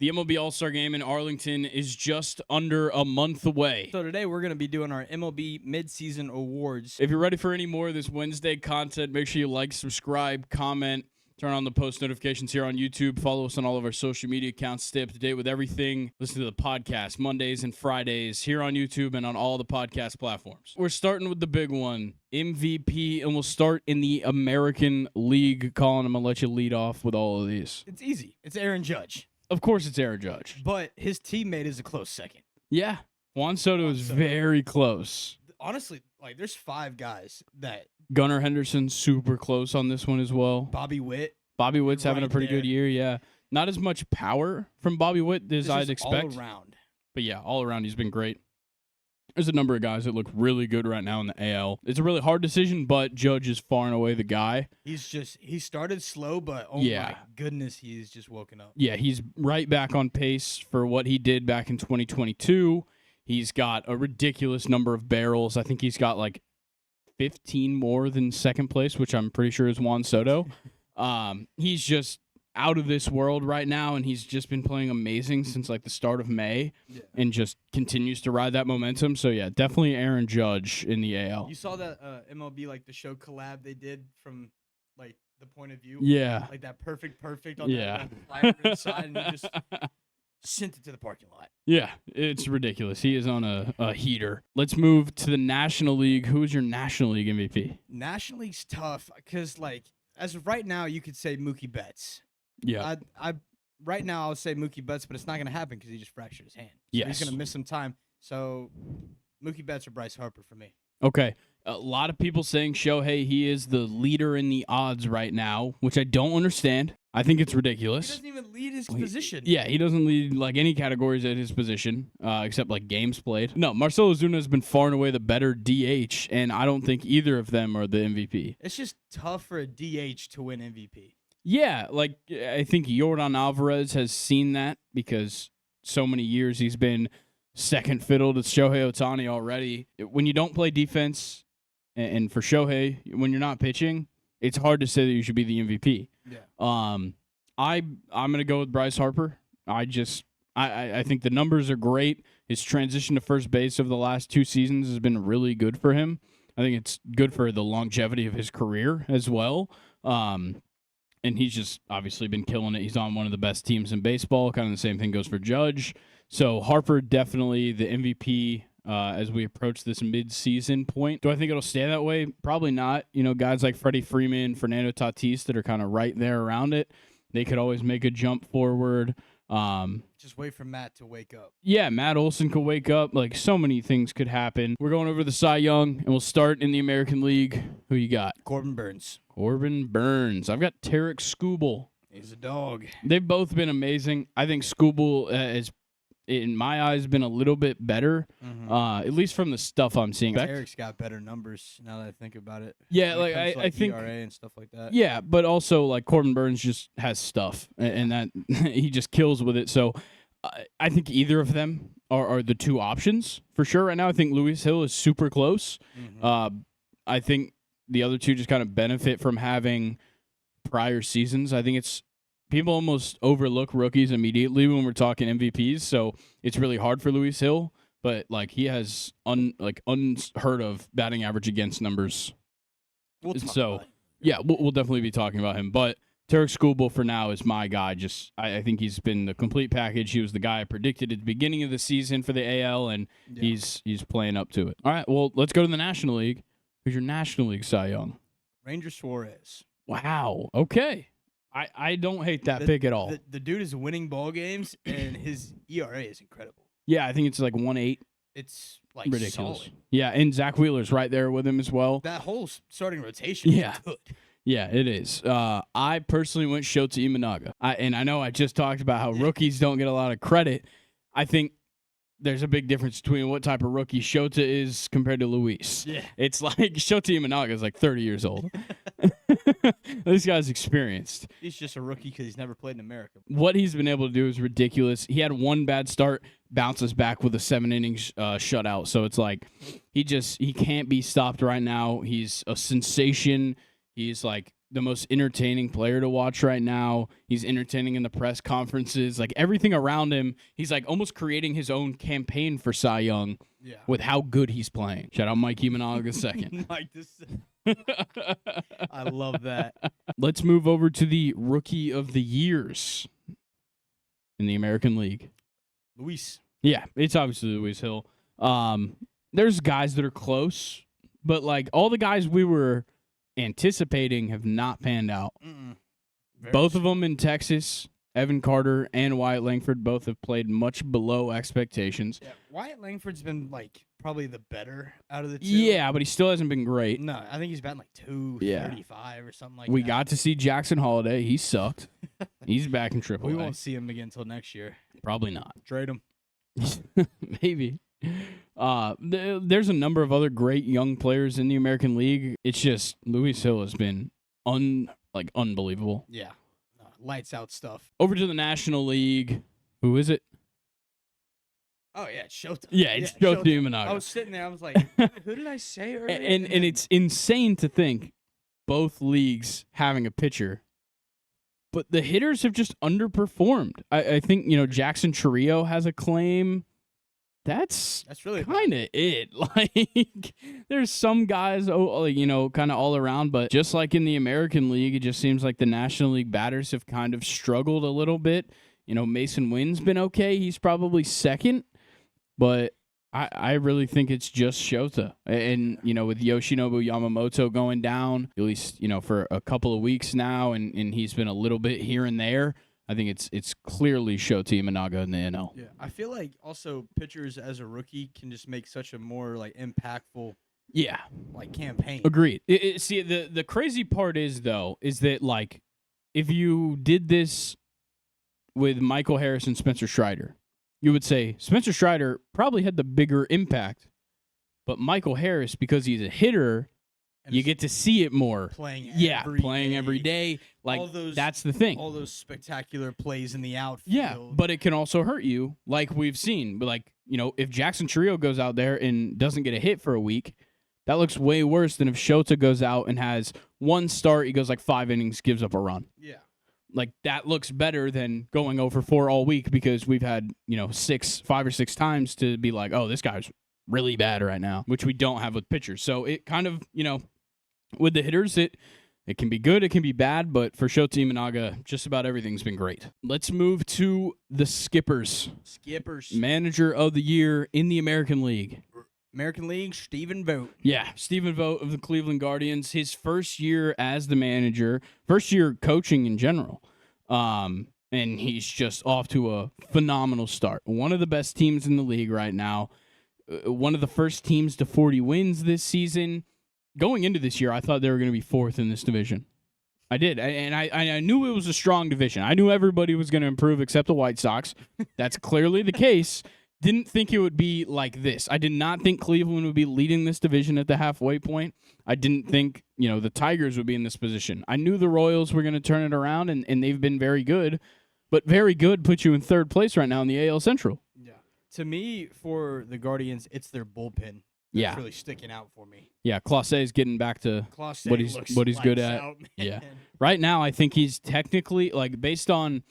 The MLB All-Star Game in Arlington is just under a month away. So today we're going to be doing our MLB Mid-Season Awards. If you're ready for any more of this Wednesday content, make sure you like, subscribe, comment, turn on the post notifications here on YouTube. Follow us on all of our social media accounts. Stay up to date with everything. Listen to the podcast Mondays and Fridays here on YouTube and on all the podcast platforms. We're starting with the big one, MVP, and we'll start in the American League. Colin, I'm going to let you lead off with all of these. It's easy. It's Aaron Judge. Of course it's Aaron Judge. But his teammate is a close second. Yeah. Juan Soto is very close. Honestly, there's 5 guys that... Gunnar Henderson's super close on this one as well. Bobby Witt. Bobby Witt's having a pretty good year, yeah. Not as much power from Bobby Witt as I'd expect. All around. But yeah, all around he's been great. There's a number of guys that look really good right now in the AL. It's a really hard decision, but Judge is far and away the guy. He started slow, but my goodness, he's just woken up. Yeah, he's right back on pace for what he did back in 2022. He's got a ridiculous number of barrels. I think he's got 15 more than second place, which I'm pretty sure is Juan Soto. He's just out of this world right now, and he's just been playing amazing since the start of May, and just continues to ride that momentum. So yeah, definitely Aaron Judge in the AL. You saw that MLB the show collab they did from the point of view, that perfect on that flyer side, and he just sent it to the parking lot. Yeah, it's ridiculous. He is on a heater. Let's move to the National League. Who is your National League MVP? National League's tough because as of right now, you could say Mookie Betts. Yeah. Right now, I would say Mookie Betts, but it's not going to happen because he just fractured his hand. So yes. He's going to miss some time. So Mookie Betts or Bryce Harper for me. Okay. A lot of people saying Shohei, he is the leader in the odds right now, which I don't understand. I think it's ridiculous. He doesn't even lead his position. Yeah, he doesn't lead any categories at his position, except games played. No, Marcell Ozuna has been far and away the better DH, and I don't think either of them are the MVP. It's just tough for a DH to win MVP. Yeah, I think Yordan Alvarez has seen that because so many years he's been second fiddle to Shohei Ohtani already. When you don't play defense, and for Shohei, when you're not pitching, it's hard to say that you should be the MVP. Yeah. I'm gonna go with Bryce Harper. I think the numbers are great. His transition to first base over the last 2 seasons has been really good for him. I think it's good for the longevity of his career as well. And he's just obviously been killing it. He's on one of the best teams in baseball. Kind of the same thing goes for Judge. So Harper definitely the MVP as we approach this mid-season point. Do I think it'll stay that way? Probably not. Guys like Freddie Freeman, Fernando Tatis that are kind of right there around it. They could always make a jump forward. Just wait for Matt to wake up. Yeah, Matt Olson could wake up. So many things could happen. We're going over the Cy Young, and we'll start in the American League. Who you got? Corbin Burns. I've got Tarek Skubal. He's a dog. They've both been amazing. I think Skubal has, in my eyes, been a little bit better, at least from the stuff I'm seeing. Tarek's got better numbers now that I think about it. Yeah, I think ERA and stuff like that. Yeah, but also Corbin Burns just has stuff, and that he just kills with it. So I think either of them are the 2 options for sure right now. I think Luis Hill is super close. I think the other 2 just kind of benefit from having prior seasons. I think people almost overlook rookies immediately when we're talking MVPs, so it's really hard for Luis Hill. But he has unheard of batting average against numbers. We'll definitely be talking about him. But Tarek Skubal for now is my guy. I think he's been the complete package. He was the guy I predicted at the beginning of the season for the AL, and he's playing up to it. All right, well, let's go to the National League. Who's your National League Cy Young? Ranger Suarez. Wow. Okay. I don't hate that pick at all. The dude is winning ball games, and his ERA is incredible. Yeah, I think it's 1.8. It's ridiculous. Solid. Yeah, and Zach Wheeler's right there with him as well. That whole starting rotation is good. Yeah, it is. I personally went Shota Imanaga. And I know I just talked about how rookies don't get a lot of credit. I think there's a big difference between what type of rookie Shota is compared to Luis. Yeah. It's Shota Imanaga is 30 years old. This guy's experienced. He's just a rookie because he's never played in America. What he's been able to do is ridiculous. He had one bad start, bounces back with a 7-inning shutout. So it's he can't be stopped right now. He's a sensation. He's the most entertaining player to watch right now. He's entertaining in the press conferences. Like, everything around him, he's like almost creating his own campaign for Cy Young with how good he's playing. Shout out Mikey Minogue II. Mike I love that. Let's move over to the Rookie of the Years in the American League. Luis. Yeah, it's obviously Luis Hill. There's guys that are close, but like all the guys we were anticipating have not panned out. Both of them in Texas. Evan Carter and Wyatt Langford both have played much below expectations. Yeah, Wyatt Langford's been like probably the better out of the two. Yeah, but he still hasn't been great. No, I think he's batting like 235 or something like that. We got to see Jackson Holiday. He sucked. He's back in AAA. We won't see him again until next year. Probably not. Trade him. Maybe. There's a number of other great young players in the American League. It's just Luis Hill has been unbelievable. Yeah. Lights out stuff. Over to the National League. Who is it? Oh, yeah, it's Showtime. Yeah, it's Showtime Minogue. I was sitting there. I was like, who did I say earlier? And it's insane to think both leagues having a pitcher, but the hitters have just underperformed. I think, Jackson Chourio has a claim. That's really kind of it. Like, there's some guys, kind of all around, but just like in the American League, it just seems like the National League batters have kind of struggled a little bit. Mason Wynn's been okay. He's probably second, but I really think it's just Shota. And, with Yoshinobu Yamamoto going down, at least, for a couple of weeks now, and he's been a little bit here and there, I think it's clearly Shota Imanaga in the NL. Yeah, I feel like also pitchers as a rookie can just make such a more like impactful campaign. Agreed. See, the crazy part is that like if you did this with Michael Harris and Spencer Strider, you would say Spencer Strider probably had the bigger impact, but Michael Harris, because he's a hitter, you get to see it more. Playing every day. Like, that's the thing. All those spectacular plays in the outfield. Yeah, but it can also hurt you, like we've seen. But, like, if Jackson Chourio goes out there and doesn't get a hit for a week, that looks way worse than if Shota goes out and has one start, he goes like 5 innings, gives up a run. Yeah. Like, that looks better than going 0 for 4 all week because we've had, 5 or 6 times to be like, oh, this guy's really bad right now, which we don't have with pitchers. So it kind of, with the hitters, it can be good, it can be bad, but for Shota Imanaga, just about everything's been great. Let's move to the Skippers. Manager of the Year in the American League. American League, Stephen Vogt. Yeah, Stephen Vogt of the Cleveland Guardians. His first year as the manager, first year coaching in general. And he's just off to a phenomenal start. One of the best teams in the league right now. One of the first teams to 40 wins this season. Going into this year, I thought they were going to be 4th in this division. I did, and I knew it was a strong division. I knew everybody was going to improve except the White Sox. That's clearly the case. Didn't think it would be like this. I did not think Cleveland would be leading this division at the halfway point. I didn't think, the Tigers would be in this position. I knew the Royals were going to turn it around, and they've been very good. But very good puts you in 3rd place right now in the AL Central. Yeah. To me, for the Guardians, it's their bullpen. That's really sticking out for me. Yeah, Clase is getting back to what he's good at. Out, yeah. Right now, I think he's technically, like, based on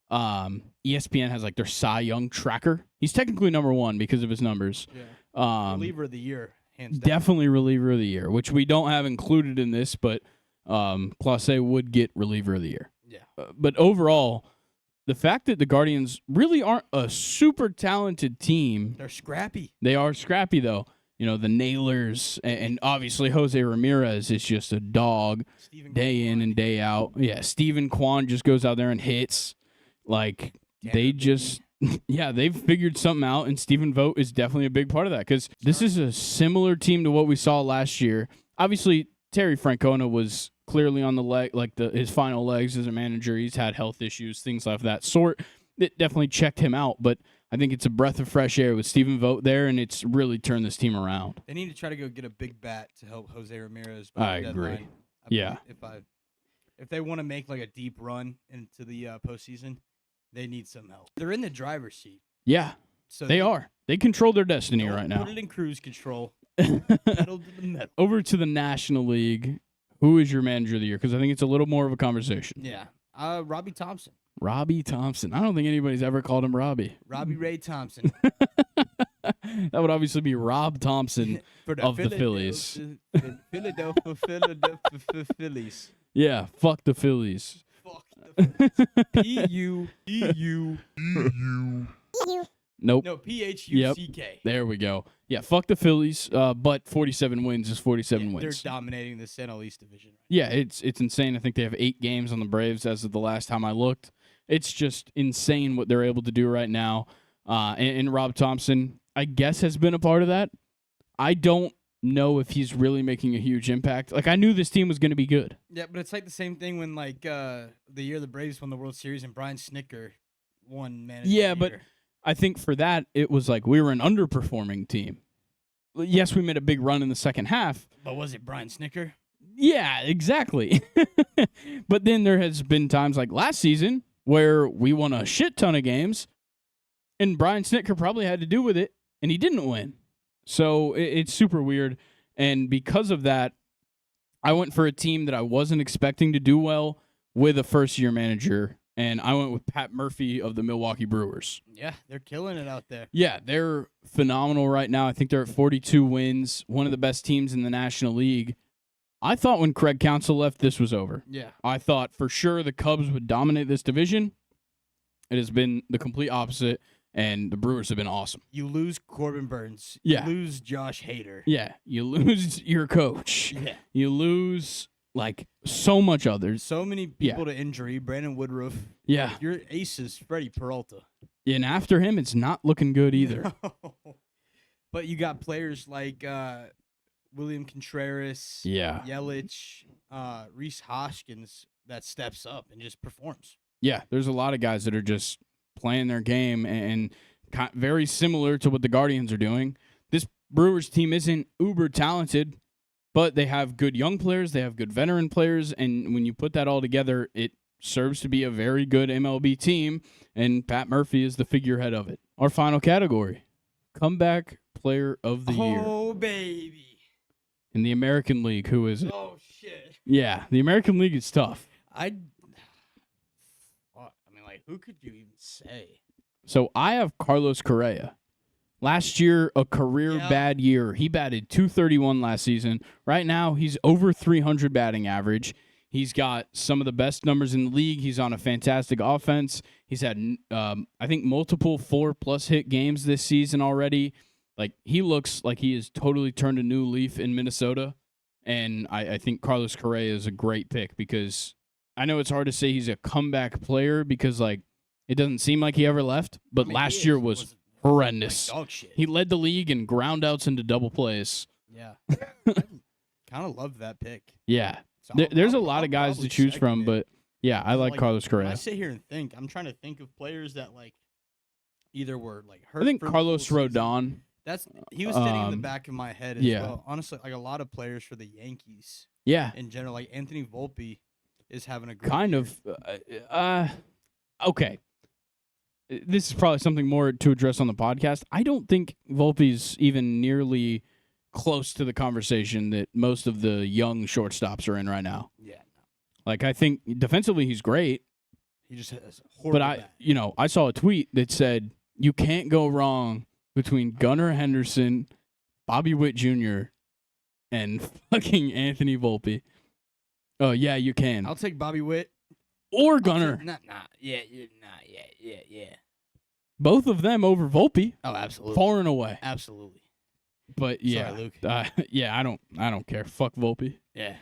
ESPN has, like, their Cy Young tracker. He's technically number 1 because of his numbers. Yeah. Reliever of the year, hands down. Definitely reliever of the year, which we don't have included in this, but Clase would get reliever of the year. Yeah. But overall, the fact that the Guardians really aren't a super talented team. They're scrappy. They are scrappy, though. The Nailers, and obviously Jose Ramirez is just a dog day in and day out. Yeah, Steven Kwan just goes out there and hits. Like, they've figured something out, and Stephen Vogt is definitely a big part of that because this is a similar team to what we saw last year. Obviously, Terry Francona was clearly on the leg, like his final legs as a manager. He's had health issues, things like that sort. It definitely checked him out, but I think it's a breath of fresh air with Stephen Vogt there, and it's really turned this team around. They need to try to go get a big bat to help Jose Ramirez. I agree. If they want to make like a deep run into the postseason, they need some help. They're in the driver's seat. Yeah, so they are. They control their destiny right now. Put it in cruise control. Pedal to the metal. Over to the National League. Who is your manager of the year? Because I think it's a little more of a conversation. Yeah. Robbie Thompson. Robbie Thompson. I don't think anybody's ever called him Robbie. Robbie Ray Thompson. That would obviously be Rob Thompson of the Phillies. Philadelphia Phillies. Yeah, fuck the Phillies. Fuck the Phillies. P-U. Nope. No, P-H-U-C-K. There we go. Yeah, fuck the Phillies, but 47 wins is 47 wins. They're dominating the NL East division. Right? Yeah, it's insane. I think they have 8 games on the Braves as of the last time I looked. It's just insane what they're able to do right now. And Rob Thompson, I guess, has been a part of that. I don't know if he's really making a huge impact. Like, I knew this team was going to be good. Yeah, but it's like the same thing when, like, the year the Braves won the World Series and Brian Snitker won manager of the year. But I think for that, it was like we were an underperforming team. Yes, we made a big run in the second half. But was it Brian Snitker? Yeah, exactly. But then there has been times like last season where we won a shit ton of games, and Brian Snitker probably had to do with it, and he didn't win. So it's super weird. And because of that, I went for a team that I wasn't expecting to do well with a first-year manager, and I went with Pat Murphy of the Milwaukee Brewers. Yeah, they're killing it out there. Yeah, they're phenomenal right now. I think they're at 42 wins, one of the best teams in the National League. I thought when Craig Counsell left, this was over. Yeah. I thought for sure the Cubs would dominate this division. It has been the complete opposite, and the Brewers have been awesome. You lose Corbin Burns. Yeah. You lose Josh Hader. Yeah, you lose your coach. Yeah. You lose, like, so much others. So many people to injury. Brandon Woodruff. Yeah. Your ace is Freddie Peralta. And after him, it's not looking good either. No. But you got players like William Contreras, Yelich, Rhys Hoskins that steps up and just performs. Yeah, there's a lot of guys that are just playing their game and very similar to what the Guardians are doing. This Brewers team isn't uber talented, but they have good young players, they have good veteran players, and when you put that all together, it serves to be a very good MLB team, and Pat Murphy is the figurehead of it. Our final category, comeback player of the year. Oh, baby. In the American League, who is it? Oh, shit. Yeah, the American League is tough. Who could you even say? So I have Carlos Correa. Last year, a career bad year. He batted .231 last season. Right now, he's over 300 batting average. He's got some of the best numbers in the league. He's on a fantastic offense. He's had, I think, multiple 4+ hit games this season already. Like, he looks like he has totally turned a new leaf in Minnesota. And I think Carlos Correa is a great pick because I know it's hard to say he's a comeback player because, like, it doesn't seem like he ever left. But last year was horrendous. Like dog shit. He led the league in ground outs into double plays. Yeah. Kind of love that pick. Yeah. So there's a lot of guys to choose from, but, yeah, I like Carlos Correa. When I sit here and think, I'm trying to think of players that, like, either were, like, hurt. I think Carlos Rodon. He was sitting in the back of my head as well. Honestly, like, a lot of players for the Yankees. Yeah. In general, like Anthony Volpe is having a great year. Okay. This is probably something more to address on the podcast. I don't think Volpe's even nearly close to the conversation that most of the young shortstops are in right now. Yeah. Like, I think defensively he's great. He just has horrible bat. I saw a tweet that said you can't go wrong between Gunnar Henderson, Bobby Witt Jr., and fucking Anthony Volpe. Oh, yeah, you can. I'll take Bobby Witt. Or Gunnar. Yeah. Both of them over Volpe. Oh, absolutely. Far and away. Absolutely. But yeah. Sorry, Luke. I don't care. Fuck Volpe. Yeah.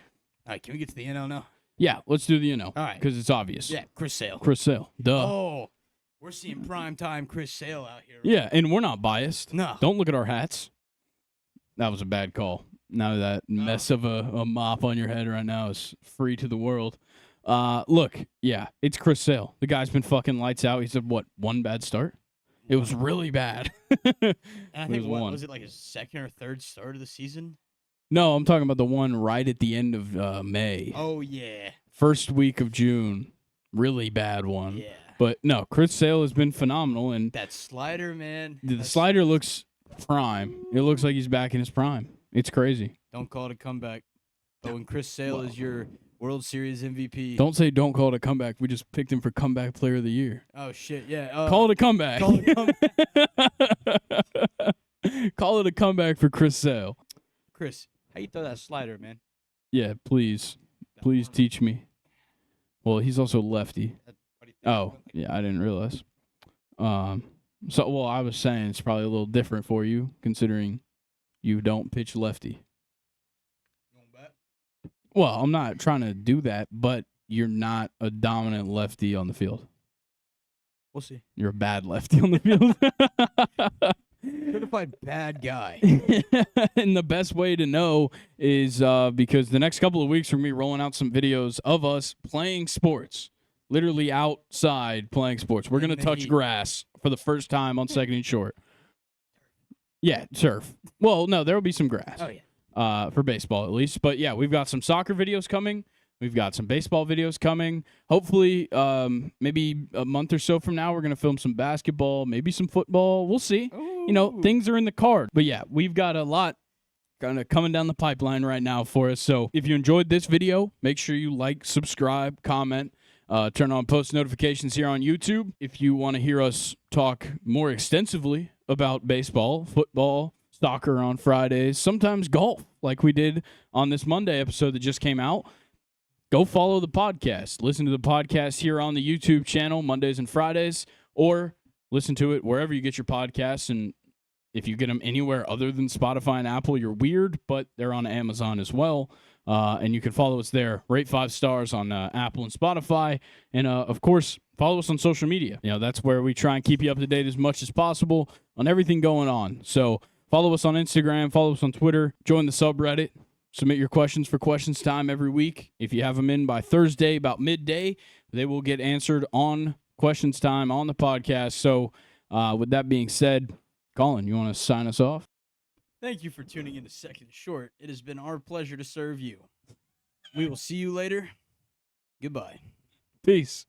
All right, can we get to the NL now? Yeah, let's do the All right. Because it's obvious. Yeah, Chris Sale. Chris Sale. Duh. Oh, we're seeing primetime Chris Sale out here. Yeah, and we're not biased. No. Don't look at our hats. That was a bad call. Now that mess of a mop on your head right now is free to the world. Look, yeah, it's Chris Sale. The guy's been fucking lights out. He's had, one bad start? It was really bad. And I think, was it like his second or third start of the season? No, I'm talking about the one right at the end of May. Oh, yeah. First week of June. Really bad one. Yeah. But, no, Chris Sale has been phenomenal. And that slider, man. The slider looks prime. It looks like he's back in his prime. It's crazy. Don't call it a comeback. Oh, and Chris Sale is your World Series MVP. Don't call it a comeback. We just picked him for comeback player of the year. Oh shit, yeah. Call it a comeback. Call it a comeback. Call it a comeback for Chris Sale. Chris, how you throw that slider, man? Yeah, please teach me. Well, he's also lefty. Oh, yeah, I didn't realize. I was saying it's probably a little different for you, considering you don't pitch lefty. Well, I'm not trying to do that, but you're not a dominant lefty on the field. We'll see. You're a bad lefty on the field. Certified bad guy. And the best way to know is because the next couple of weeks we're going to be rolling out some videos of us playing sports. Literally outside playing sports. We're going to touch grass for the first time on Second and Short. Yeah, turf. Well, no, there will be some grass. Oh, yeah. For baseball at least. But yeah, we've got some soccer videos coming. We've got some baseball videos coming. Hopefully, maybe a month or so from now, we're going to film some basketball, maybe some football. We'll see. Ooh. You know, things are in the card. But yeah, we've got a lot kind of coming down the pipeline right now for us. So if you enjoyed this video, make sure you like, subscribe, comment, turn on post notifications here on YouTube. If you want to hear us talk more extensively about baseball, football, soccer on Fridays, sometimes golf, like we did on this Monday episode that just came out, go follow the podcast. Listen to the podcast here on the YouTube channel Mondays and Fridays, or listen to it wherever you get your podcasts. And if you get them anywhere other than Spotify and Apple, you're weird, but they're on Amazon as well. And you can follow us there. Rate 5 stars on Apple and Spotify. And, of course, follow us on social media. You know, that's where we try and keep you up to date as much as possible on everything going on. So follow us on Instagram, follow us on Twitter, join the subreddit, submit your questions for questions time every week. If you have them in by Thursday, about midday, they will get answered on questions time on the podcast. So with that being said, Colin, you want to sign us off? Thank you for tuning in to Second Short. It has been our pleasure to serve you. We will see you later. Goodbye. Peace.